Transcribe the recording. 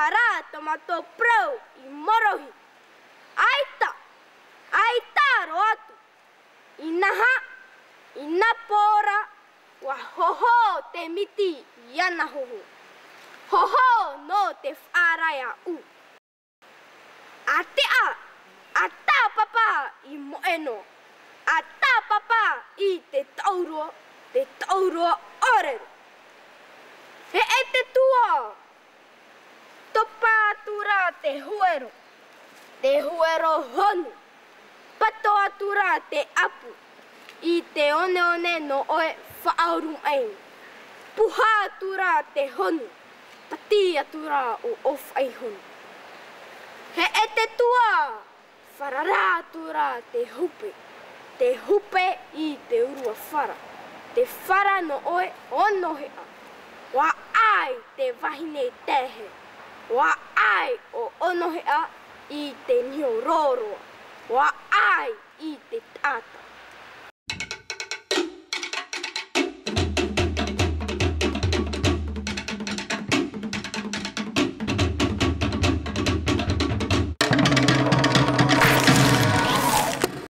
ara tomato pro I morohi. Aita roatu. Inaha, inapora, wa hoho te miti yana hoho. Hoho no te whaaraya u. Atea, ata papa I moeno. Ata papa I te tauro orero. He e te tua. Topa tura te huero honu. Pato atura te apu. I te one no oe whaauru ai. Puha atura te honu. Pati atura o of ai honu. He e te tua. Wharara atura te hupe. Te hupe I te urua whara. Te whara no oe ono hea. Wa ai te wahine tehe. Wa ai o ono hea I te niororoa. Wa ai I te tata.